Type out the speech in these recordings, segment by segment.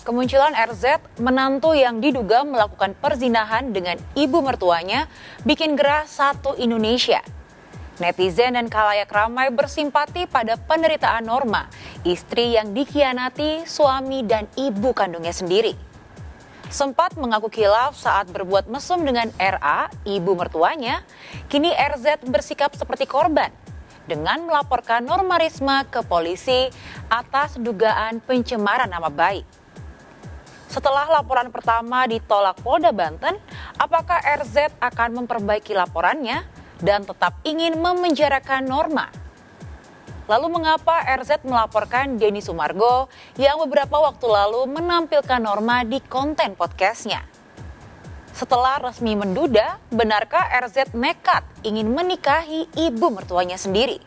kemunculan RZ, menantu yang diduga melakukan perzinahan dengan ibu mertuanya, bikin gerah satu Indonesia. Netizen dan khalayak ramai bersimpati pada penderitaan Norma, istri yang dikhianati suami dan ibu kandungnya sendiri. Sempat mengaku khilaf saat berbuat mesum dengan RA, ibu mertuanya, kini RZ bersikap seperti korban dengan melaporkan Norma Risma ke polisi atas dugaan pencemaran nama baik. Setelah laporan pertama ditolak Polda Banten, apakah RZ akan memperbaiki laporannya dan tetap ingin memenjarakan Norma? Lalu mengapa RZ melaporkan Denny Sumargo yang beberapa waktu lalu menampilkan Norma di konten podcastnya? Setelah resmi menduda, benarkah RZ nekat ingin menikahi ibu mertuanya sendiri?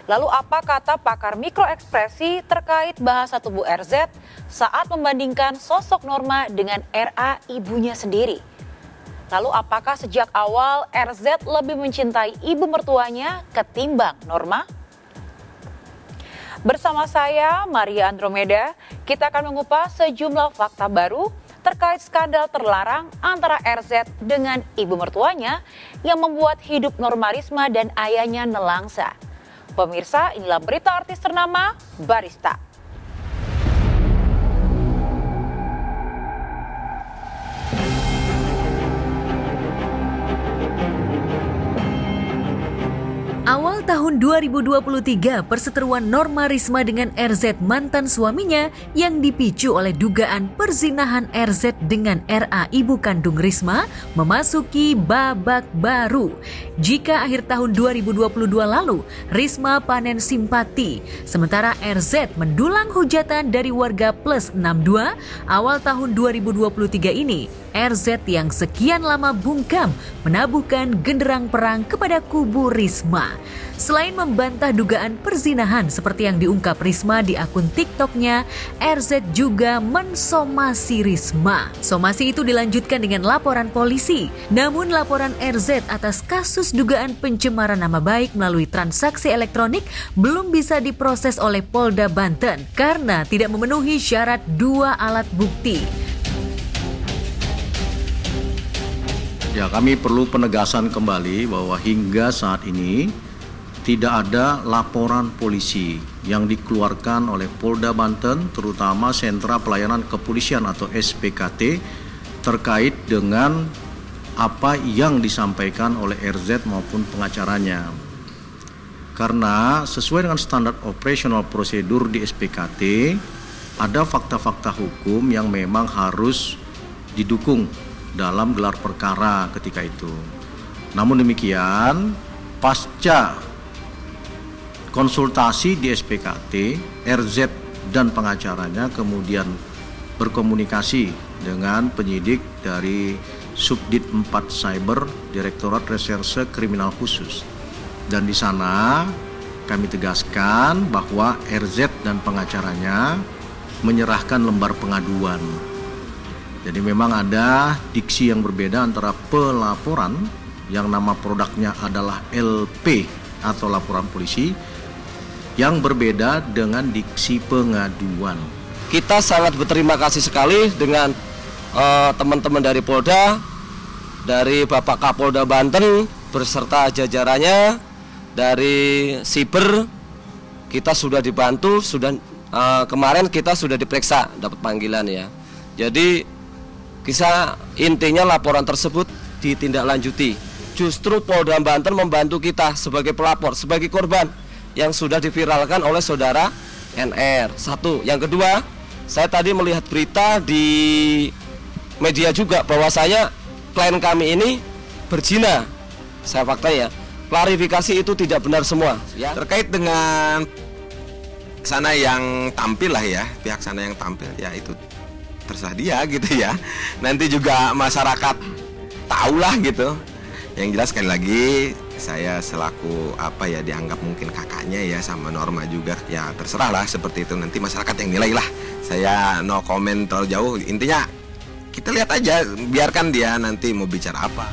Lalu apa kata pakar mikroekspresi terkait bahasa tubuh RZ saat membandingkan sosok Norma dengan RA ibunya sendiri? Lalu apakah sejak awal RZ lebih mencintai ibu mertuanya ketimbang Norma? Bersama saya, Maria Andromeda, kita akan mengupas sejumlah fakta baru terkait skandal terlarang antara RZ dengan ibu mertuanya yang membuat hidup Norma Risma dan ayahnya nelangsa. Pemirsa, inilah berita artis ternama, Barista. Awal tahun 2023, perseteruan Norma Risma dengan RZ mantan suaminya yang dipicu oleh dugaan perzinahan RZ dengan RA ibu kandung Risma memasuki babak baru. Jika akhir tahun 2022 lalu Risma panen simpati, sementara RZ mendulang hujatan dari warga plus 62, awal tahun 2023 ini RZ yang sekian lama bungkam menabuhkan genderang perang kepada kubu Risma. Selain membantah dugaan perzinahan seperti yang diungkap Risma di akun TikToknya, RZ juga mensomasi Risma. Somasi itu dilanjutkan dengan laporan polisi. Namun laporan RZ atas kasus dugaan pencemaran nama baik melalui transaksi elektronik belum bisa diproses oleh Polda Banten karena tidak memenuhi syarat 2 alat bukti. Ya, kami perlu penegasan kembali bahwa hingga saat ini tidak ada laporan polisi yang dikeluarkan oleh Polda Banten, terutama Sentra Pelayanan Kepolisian atau SPKT, terkait dengan apa yang disampaikan oleh RZ maupun pengacaranya. Karena sesuai dengan standar operasional prosedur di SPKT, ada fakta-fakta hukum yang memang harus didukung dalam gelar perkara ketika itu. Namun demikian, pasca konsultasi di SPKT, RZ dan pengacaranya kemudian berkomunikasi dengan penyidik dari Subdit 4 Cyber Direktorat Reserse Kriminal Khusus. Dan di sana kami tegaskan bahwa RZ dan pengacaranya menyerahkan lembar pengaduan. Jadi memang ada diksi yang berbeda antara pelaporan yang nama produknya adalah LP atau laporan polisi yang berbeda dengan diksi pengaduan. Kita sangat berterima kasih sekali dengan teman-teman dari Polda, dari Bapak Kapolda Banten beserta jajarannya, dari Siber kita sudah dibantu, kemarin kita sudah diperiksa, dapat panggilan ya. Jadi kisah intinya laporan tersebut ditindaklanjuti. Justru Polda Banten membantu kita sebagai pelapor, sebagai korban yang sudah diviralkan oleh saudara NR. Satu, yang kedua, saya tadi melihat berita di media juga bahwasanya klien kami ini berzina. Saya fakta ya. Klarifikasi itu tidak benar semua ya. Terkait dengan sana yang tampil lah ya, pihak sana yang tampil ya, itu terserah dia gitu ya. Nanti juga masyarakat tahulah gitu. Yang jelas sekali lagi saya selaku dianggap mungkin kakaknya ya, sama Norma juga ya, terserah lah seperti itu, nanti masyarakat yang nilai lah. Saya no comment terlalu jauh. Intinya kita lihat aja, biarkan dia nanti mau bicara apa.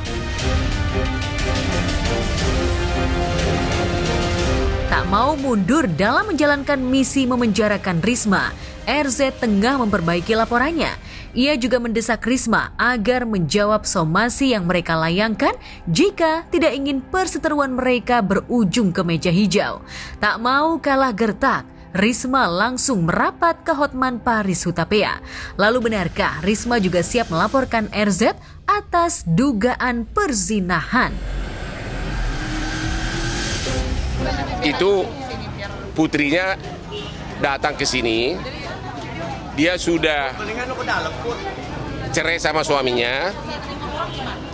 Tak Tak mau mundur dalam menjalankan misi memenjarakan Risma, RZ tengah memperbaiki laporannya. Ia juga mendesak Risma agar menjawab somasi yang mereka layangkan jika tidak ingin perseteruan mereka berujung ke meja hijau. Tak mau kalah gertak, Risma langsung merapat ke Hotman Paris Hutapea. Lalu benarkah Risma juga siap melaporkan RZ atas dugaan perzinahan? Itu putrinya datang ke sini, dia sudah cerai sama suaminya,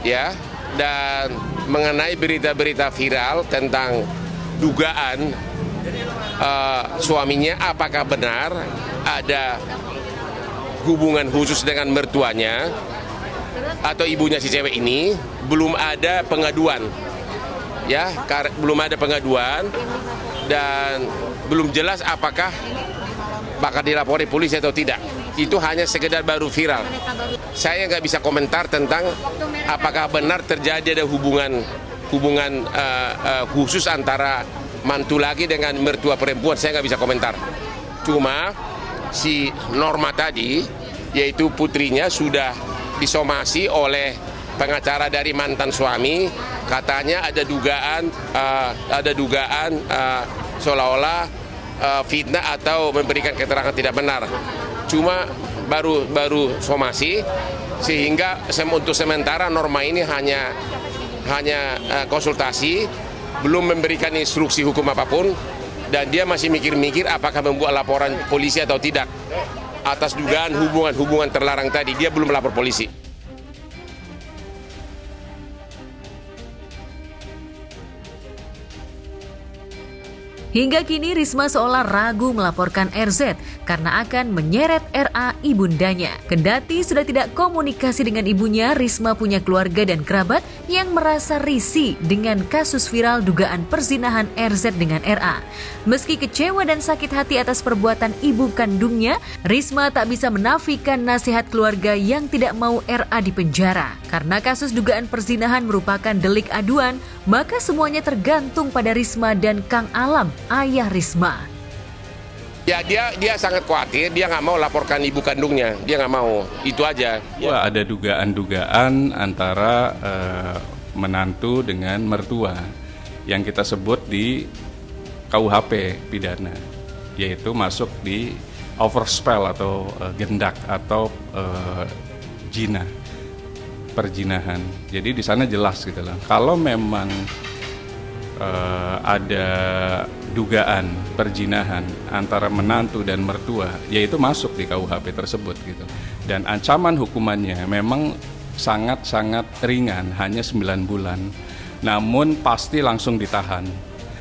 ya, dan mengenai berita-berita viral tentang dugaan suaminya apakah benar ada hubungan khusus dengan mertuanya atau ibunya si cewek ini, belum ada pengaduan. Ya, belum ada pengaduan dan belum jelas apakah bakal dilapori polisi atau tidak. Itu hanya sekedar baru viral. Saya nggak bisa komentar tentang apakah benar terjadi ada hubungan khusus antara mantu laki dengan mertua perempuan. Saya nggak bisa komentar. Cuma si Norma tadi, yaitu putrinya, sudah disomasi oleh pengacara dari mantan suami. Katanya ada dugaan seolah-olah fitnah atau memberikan keterangan tidak benar. Cuma baru somasi, sehingga untuk sementara Norma ini hanya konsultasi, belum memberikan instruksi hukum apapun, dan dia masih mikir-mikir apakah membuat laporan polisi atau tidak atas dugaan hubungan terlarang tadi. Dia belum melapor polisi. Hingga kini Risma seolah ragu melaporkan RZ karena akan menyeret RA ibundanya. Kendati sudah tidak komunikasi dengan ibunya, Risma punya keluarga dan kerabat yang merasa risih dengan kasus viral dugaan perzinahan RZ dengan RA. Meski kecewa dan sakit hati atas perbuatan ibu kandungnya, Risma tak bisa menafikan nasihat keluarga yang tidak mau RA dipenjara. Karena kasus dugaan perzinahan merupakan delik aduan, maka semuanya tergantung pada Risma dan Kang Alam, ayah Risma. Ya, dia sangat khawatir, dia nggak mau laporkan ibu kandungnya, dia nggak mau, itu aja. Wah, ada dugaan-dugaan antara menantu dengan mertua yang kita sebut di KUHP pidana, yaitu masuk di overspell atau gendak atau zina, perzinahan. Jadi di sana jelas gitu lah. Kalau memang ada dugaan perzinahan antara menantu dan mertua, yaitu masuk di KUHP tersebut gitu. Dan ancaman hukumannya memang sangat-sangat ringan, hanya 9 bulan. Namun pasti langsung ditahan.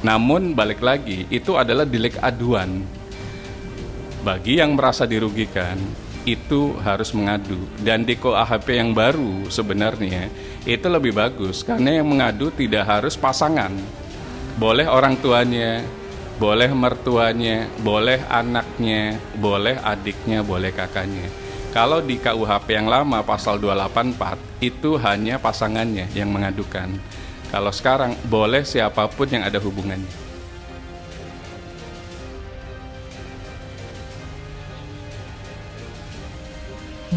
Namun balik lagi, itu adalah delik aduan. Bagi yang merasa dirugikan, itu harus mengadu. Dan di KUHP yang baru sebenarnya itu lebih bagus, karena yang mengadu tidak harus pasangan. Boleh orang tuanya, boleh mertuanya, boleh anaknya, boleh adiknya, boleh kakaknya. Kalau di KUHP yang lama pasal 284 itu hanya pasangannya yang mengadukan. Kalau sekarang boleh siapapun yang ada hubungannya.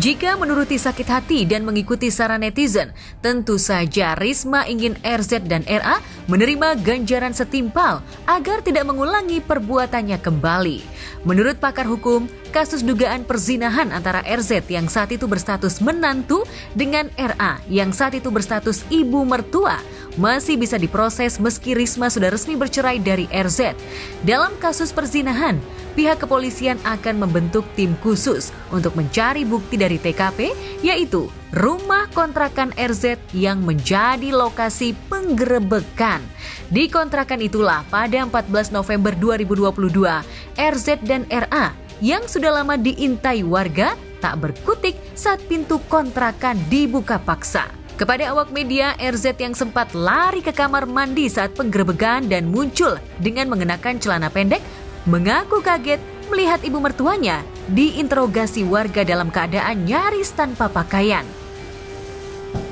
Jika menuruti sakit hati dan mengikuti saran netizen, tentu saja Risma ingin RZ dan RA menerima ganjaran setimpal agar tidak mengulangi perbuatannya kembali. Menurut pakar hukum, kasus dugaan perzinahan antara RZ yang saat itu berstatus menantu dengan RA yang saat itu berstatus ibu mertua masih bisa diproses meski Risma sudah resmi bercerai dari RZ. Dalam kasus perzinahan, pihak kepolisian akan membentuk tim khusus untuk mencari bukti dari TKP, yaitu rumah kontrakan RZ yang menjadi lokasi penggerebekan. Di kontrakan itulah pada 14 November 2022, RZ dan RA yang sudah lama diintai warga tak berkutik saat pintu kontrakan dibuka paksa. Kepada awak media, RZ yang sempat lari ke kamar mandi saat penggerebekan dan muncul dengan mengenakan celana pendek, mengaku kaget melihat ibu mertuanya diinterogasi warga dalam keadaan nyaris tanpa pakaian.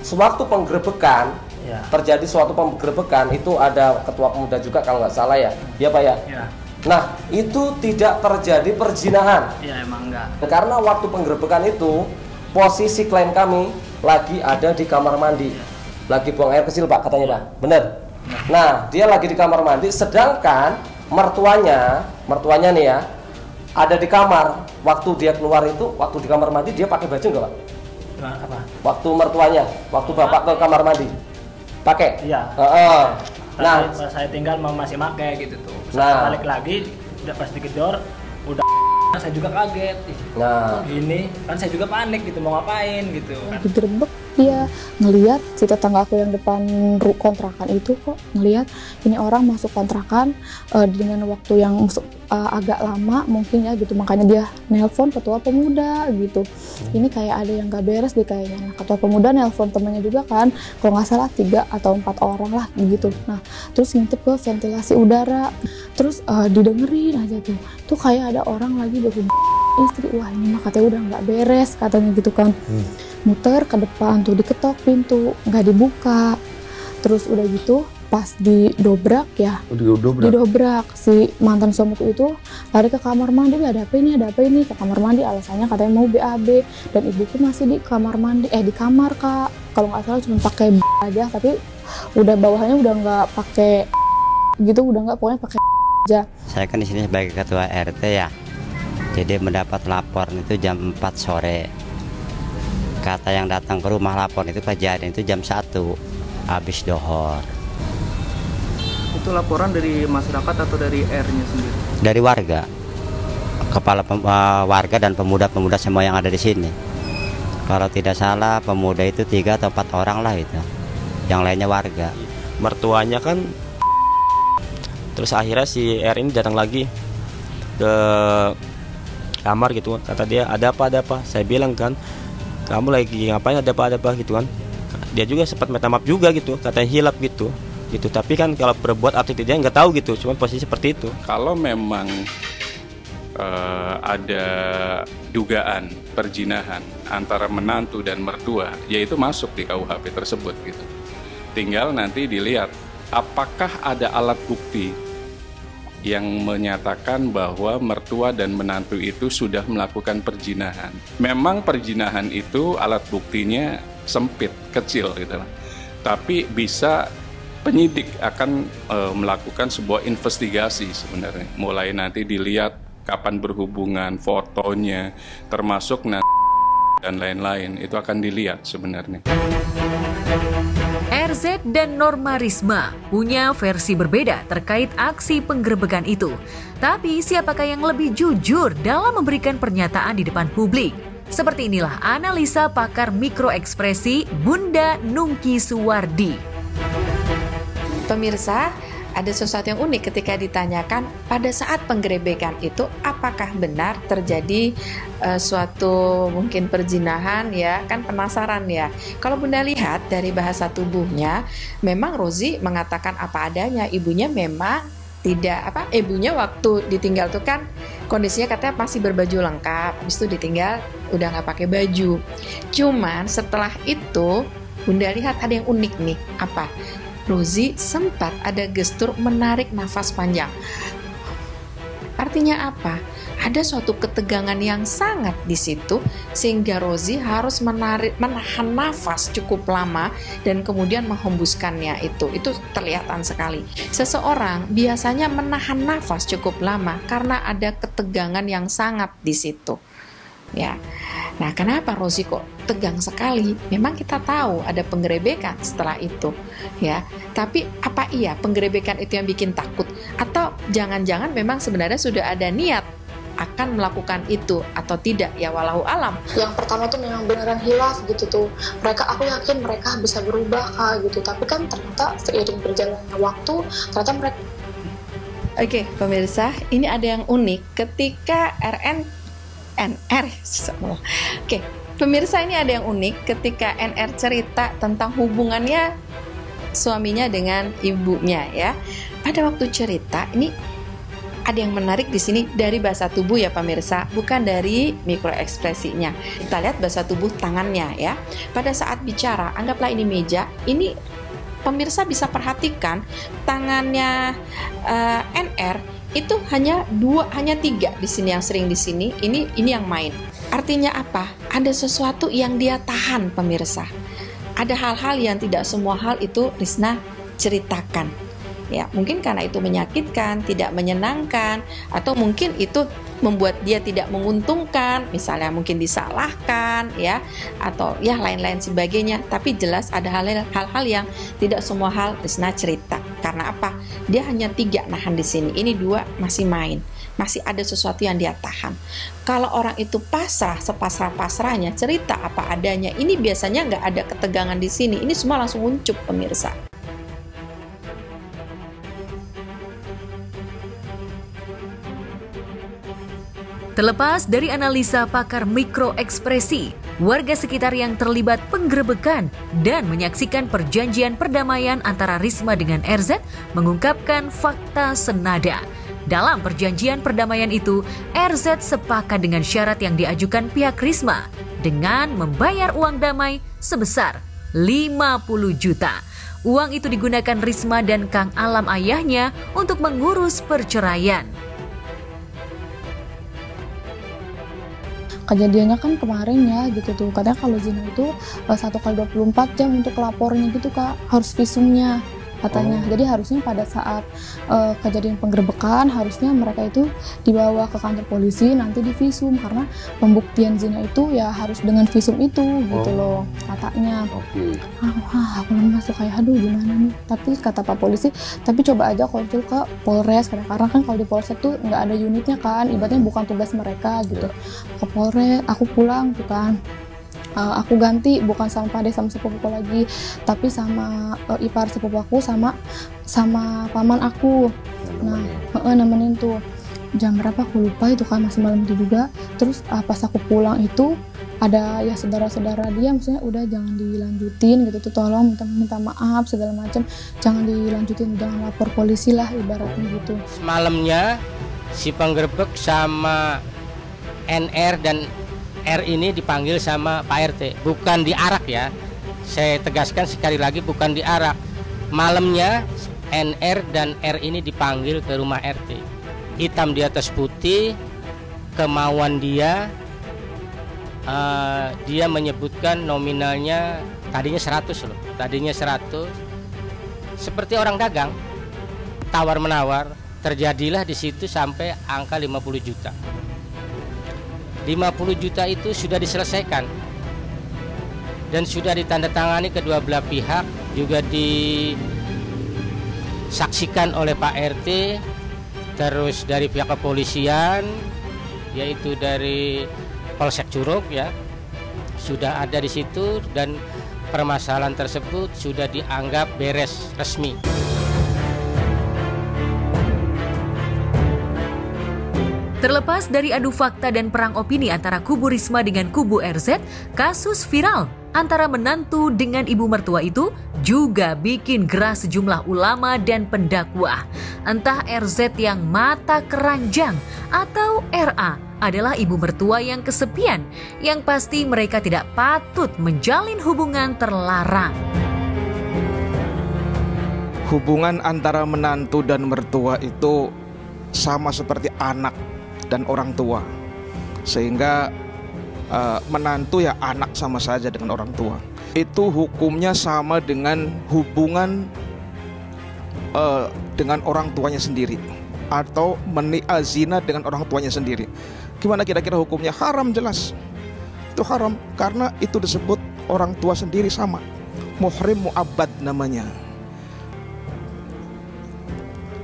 Sewaktu penggerebekan, terjadi suatu penggerbekan, itu ada ketua pemuda juga kalau nggak salah ya, ya Pak ya? Ya. Nah, itu tidak terjadi perzinahan. Ya emang enggak. Karena waktu penggerbekan itu, posisi klien kami lagi ada di kamar mandi. Lagi buang air kecil Pak, katanya Pak. Bener? Nah, dia lagi di kamar mandi, sedangkan mertuanya nih ya, ada di kamar. Waktu dia keluar itu, waktu di kamar mandi, dia pakai baju nggak Pak? Apa? Waktu mertuanya, waktu bapak ke kamar mandi, pakai? Iya. Nah, pas saya tinggal masih pakai gitu tuh. Nah. Balik lagi, udah pas digedor, udah saya juga kaget. Nah, Gini, kan saya juga panik gitu, mau ngapain gitu. Digerebek, dia ngelihat si tetangga aku yang depan kontrakan itu kok ngelihat ini orang masuk kontrakan dengan waktu yang agak lama mungkin ya gitu, makanya dia nelpon ketua pemuda gitu. Ini kayak ada yang gak beres deh kayaknya. Nah, ketua pemuda nelpon temennya juga kan, kalau nggak salah 3 atau 4 orang lah gitu. Nah, terus ngintip ke ventilasi udara, terus didengerin aja tuh kayak ada orang lagi berhubungan istri. Wah, ini mah katanya udah nggak beres katanya gitu kan. Muter ke depan tuh, diketok pintu, nggak dibuka. Terus udah gitu pas didobrak ya, didobrak si mantan suamiku itu lari ke kamar mandi. Ada apa ini ke kamar mandi, alasannya katanya mau BAB, dan ibuku masih di kamar mandi, di kamar Kak, kalau nggak salah cuma pakai aja, tapi udah bawahnya udah nggak pakai gitu, udah nggak, pokoknya pakai aja. Saya kan di sini sebagai ketua RT ya, jadi mendapat laporan itu jam 4 sore. Kata yang datang ke rumah lapor itu kejadian itu jam 1 habis dohor. Itu laporan dari masyarakat atau dari R-nya sendiri? Dari warga, kepala warga dan pemuda-pemuda semua yang ada di sini. Kalau tidak salah pemuda itu 3 atau 4 orang lah itu, yang lainnya warga. Mertuanya kan, terus akhirnya si R ini datang lagi ke kamar gitu, kata dia ada apa. Saya bilang kan, kamu lagi ngapain, ada apa gitu kan. Dia juga sempat minta maaf juga gitu, katanya hilap gitu. Tapi kan kalau berbuat atau tidak nggak tahu gitu, cuma posisi seperti itu. Kalau memang ada dugaan perzinahan antara menantu dan mertua, yaitu masuk di KUHP tersebut gitu. Tinggal nanti dilihat apakah ada alat bukti yang menyatakan bahwa mertua dan menantu itu sudah melakukan perzinahan. Memang perzinahan itu alat buktinya sempit, kecil gitu. Tapi bisa penyidik akan melakukan sebuah investigasi sebenarnya. Mulai nanti dilihat kapan berhubungan, fotonya, termasuk dan lain-lain, itu akan dilihat sebenarnya. RZ dan Norma Risma punya versi berbeda terkait aksi penggerebekan itu. Tapi siapakah yang lebih jujur dalam memberikan pernyataan di depan publik? Seperti inilah analisa pakar mikroekspresi Bunda Nungki Suwardi. Pemirsa, ada sesuatu yang unik ketika ditanyakan pada saat penggerebekan itu apakah benar terjadi suatu mungkin perzinahan ya, kan penasaran ya. Kalau Bunda lihat dari bahasa tubuhnya, memang Rozi mengatakan apa adanya, ibunya memang tidak ibunya waktu ditinggal tuh kan kondisinya katanya masih berbaju lengkap, habis itu ditinggal udah nggak pakai baju. Cuman setelah itu Bunda lihat ada yang unik nih, apa? Rozi sempat ada gestur menarik nafas panjang. Artinya apa? Ada suatu ketegangan yang sangat di situ sehingga Rozi harus menahan nafas cukup lama dan kemudian menghembuskannya itu kelihatan sekali. Seseorang biasanya menahan nafas cukup lama karena ada ketegangan yang sangat di situ. Ya. Nah, kenapa Rozi kok tegang sekali? Memang kita tahu ada penggerebekan setelah itu, ya. Tapi apa iya penggerebekan itu yang bikin takut? Atau jangan-jangan memang sebenarnya sudah ada niat akan melakukan itu atau tidak, ya walau alam. Yang pertama tuh memang beneran hilaf gitu tuh. Aku yakin mereka bisa berubah Kak gitu. Tapi kan ternyata seiring berjalannya waktu ternyata mereka. Oke, pemirsa, ini ada yang unik ketika NR. Oke, pemirsa, ini ada yang unik ketika NR cerita tentang hubungannya suaminya dengan ibunya ya. Pada waktu cerita ini ada yang menarik di sini dari bahasa tubuh ya pemirsa, bukan dari mikroekspresinya. Kita lihat bahasa tubuh tangannya ya. Pada saat bicara, anggaplah ini meja, ini pemirsa bisa perhatikan tangannya NR itu hanya 3 di sini yang sering di sini. Ini yang main. Artinya apa? Ada sesuatu yang dia tahan, pemirsa. Ada hal-hal yang tidak semua hal itu Risna ceritakan. Ya, mungkin karena itu menyakitkan, tidak menyenangkan, atau mungkin itu membuat dia tidak menguntungkan, misalnya mungkin disalahkan, ya, atau ya lain-lain sebagainya. Tapi jelas ada hal-hal yang tidak semua hal Risna cerita. Karena apa? Dia hanya 3 nahan di sini. Ini 2 masih main. Masih ada sesuatu yang dia tahan. Kalau orang itu pasrah, sepasrah-pasrahnya, cerita apa adanya, ini biasanya nggak ada ketegangan di sini. Ini semua langsung uncup, pemirsa. Terlepas dari analisa pakar mikroekspresi, warga sekitar yang terlibat penggerebekan dan menyaksikan perjanjian perdamaian antara Risma dengan RZ mengungkapkan fakta senada. Dalam perjanjian perdamaian itu, RZ sepakat dengan syarat yang diajukan pihak Risma dengan membayar uang damai sebesar 50 juta. Uang itu digunakan Risma dan Kang Alam ayahnya untuk mengurus perceraian. Kejadiannya kan kemarin ya gitu tuh, katanya kalau zina itu 1 kali 24 jam untuk lapornya gitu Kak, harus visumnya katanya. Jadi harusnya pada saat kejadian penggerebekan harusnya mereka itu dibawa ke kantor polisi, nanti divisum, karena pembuktian zina itu ya harus dengan visum itu gitu loh katanya. Aku masuk kayak aduh gimana nih, tapi kata Pak Polisi tapi coba aja konsul ke Polres, karena kan kalau di Polsek tuh nggak ada unitnya kan, ibaratnya bukan tugas mereka gitu. Ke Polres aku pulang tuh kan, aku ganti bukan sama Pade sama sepupu lagi, tapi sama ipar sepupu aku sama paman aku. Nah, nemenin tuh jam berapa aku lupa itu kan, masih malam itu juga. Terus pas aku pulang itu ada ya saudara-saudara dia, maksudnya udah jangan dilanjutin gitu tuh, tolong minta maaf segala macam, jangan dilanjutin, jangan lapor polisi lah ibaratnya gitu. Malamnya si penggerebek sama NR dan R ini dipanggil sama Pak RT, bukan diarak ya. Saya tegaskan sekali lagi, bukan diarak. Malamnya NR dan R ini dipanggil ke rumah RT. Hitam di atas putih, kemauan dia, dia menyebutkan nominalnya tadinya 100 loh. Tadinya 100. Seperti orang dagang, tawar-menawar, terjadilah di situ sampai angka 50 juta. 50 juta itu sudah diselesaikan dan sudah ditandatangani kedua belah pihak, juga disaksikan oleh Pak RT, terus dari pihak kepolisian yaitu dari Polsek Curug ya sudah ada di situ, dan permasalahan tersebut sudah dianggap beres resmi. Terlepas dari adu fakta dan perang opini antara kubu Risma dengan kubu RZ, kasus viral antara menantu dengan ibu mertua itu juga bikin gerah sejumlah ulama dan pendakwah. Entah RZ yang mata keranjang atau RA adalah ibu mertua yang kesepian, yang pasti mereka tidak patut menjalin hubungan terlarang. Hubungan antara menantu dan mertua itu sama seperti anak dan orang tua, sehingga menantu ya anak sama saja dengan orang tua. Itu hukumnya sama dengan hubungan dengan orang tuanya sendiri, atau zina dengan orang tuanya sendiri. Gimana kira-kira hukumnya? Haram, jelas. Itu haram karena itu disebut orang tua sendiri sama. Muhrim mu'abbad namanya.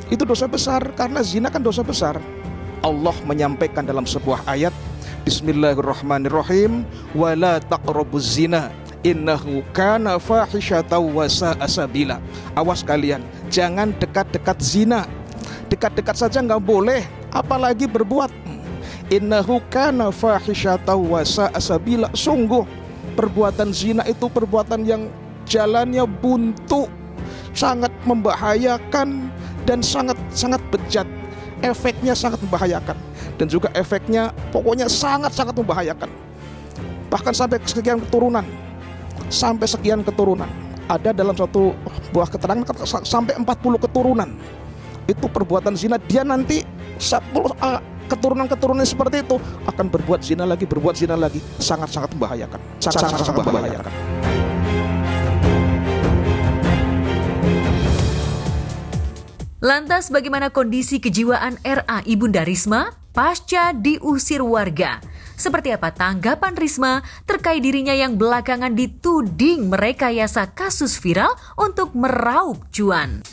Itu dosa besar, karena zina kan dosa besar. Allah menyampaikan dalam sebuah ayat, Bismillahirrahmanirrahim, wala taqrabuz zina innahu kana fahisyatan wa sa'a sabila. Awas kalian, jangan dekat-dekat zina. Dekat-dekat saja nggak boleh, apalagi berbuat. Innahu kana fahisyatan wa sa'a sabila. Sungguh perbuatan zina itu perbuatan yang jalannya buntu, sangat membahayakan dan sangat bejat. Efeknya sangat membahayakan, dan juga efeknya pokoknya sangat membahayakan. Bahkan sampai sekian keturunan. ada dalam suatu buah keterangan sampai 40 keturunan. Itu perbuatan zina, dia nanti 10 keturunan-keturunan seperti itu akan berbuat zina lagi, sangat-sangat membahayakan. Sangat-sangat membahayakan. Lantas bagaimana kondisi kejiwaan RA Ibunda Risma pasca diusir warga? Seperti apa tanggapan Risma terkait dirinya yang belakangan dituding merekayasa kasus viral untuk meraup cuan?